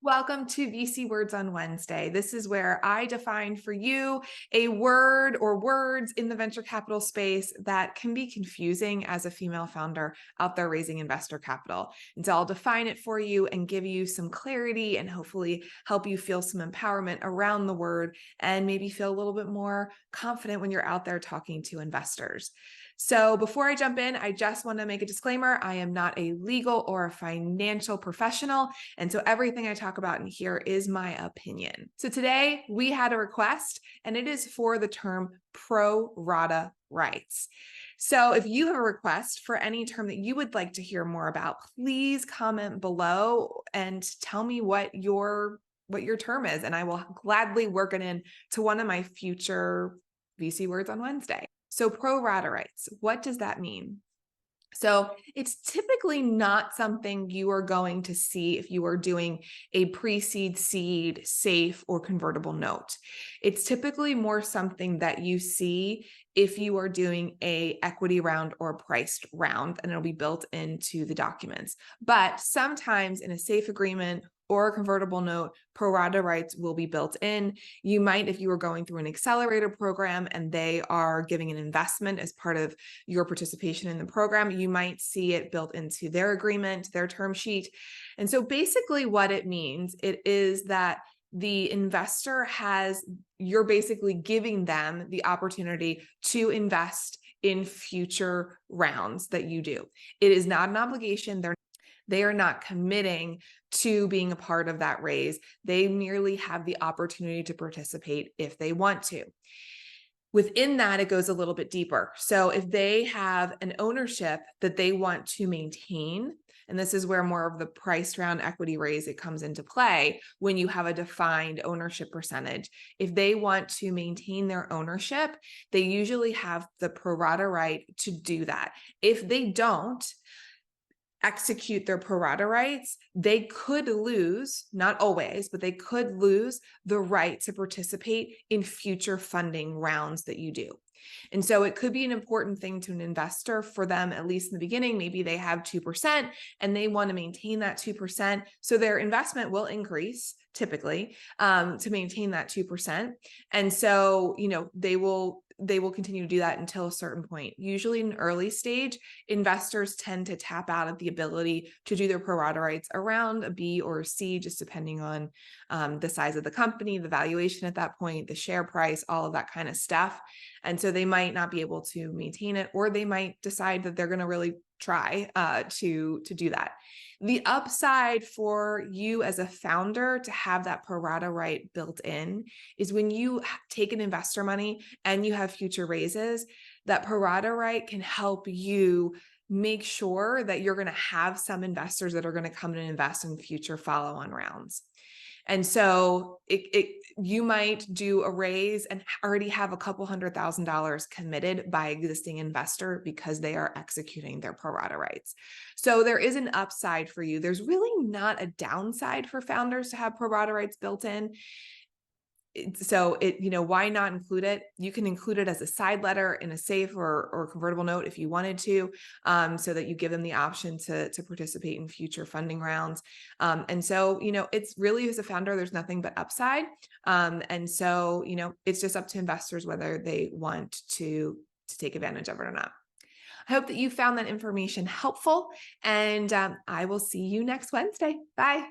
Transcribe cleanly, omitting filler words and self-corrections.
Welcome to VC Words on Wednesday. This is where I define for you a word or words in the venture capital space that can be confusing as a female founder out there raising investor capital. And so I'll define it for you and give you some clarity and hopefully help you feel some empowerment around the word and maybe feel a little bit more confident when you're out there talking to investors. So before I jump in, I just want to make a disclaimer. I am not a legal or a financial professional. And so everything I talk about in here is my opinion. So today we had a request and it is for the term pro rata rights. So if you have a request for any term that you would like to hear more about, please comment below and tell me what your term is, and I will gladly work it in to one of my future VC Words on Wednesday. So pro rata rights, what does that mean? So it's typically not something you are going to see if you are doing a pre-seed, seed, safe, or convertible note. It's typically more something that you see if you are doing a equity round or a priced round, and it'll be built into the documents. But sometimes in a safe agreement or a convertible note, pro rata rights will be built in. You might, if you were going through an accelerator program and they are giving an investment as part of your participation in the program, you might see it built into their agreement, their term sheet. And so basically what it means, it is that the investor you're basically giving them the opportunity to invest in future rounds that you do. It is not an obligation. They are not committing to being a part of that raise. They merely have the opportunity to participate if they want to. Within that, it goes a little bit deeper. So if they have an ownership that they want to maintain, and this is where more of the priced round equity raise, it comes into play when you have a defined ownership percentage. If they want to maintain their ownership, they usually have the pro rata right to do that. If they don't execute their pro rata rights, they could lose, not always, but they could lose the right to participate in future funding rounds that you do. And so it could be an important thing to an investor for them, at least in the beginning. Maybe they have 2% and they want to maintain that 2%. So their investment will increase typically to maintain that 2%. And so, they will continue to do that until a certain point. Usually in an early stage, investors tend to tap out of the ability to do their pro rata rights around a B or a C, just depending on the size of the company, the valuation at that point, the share price, all of that kind of stuff. And so they might not be able to maintain it, or they might decide that they're going to really try to do that. The upside for you as a founder to have that pro rata right built in is when you take an investor money and you have future raises, that pro rata right can help you make sure that you're going to have some investors that are going to come and invest in future follow-on rounds. And so you might do a raise and already have a couple $100,000 committed by existing investor because they are executing their pro rata rights. So there is an upside for you. There's really not a downside for founders to have pro rata rights built in. So why not include it? You can include it as a side letter in a safe or convertible note if you wanted to, so that you give them the option to participate in future funding rounds. And so, it's really, as a founder, there's nothing but upside. And so, it's just up to investors whether they want to take advantage of it or not. I hope that you found that information helpful, and I will see you next Wednesday. Bye.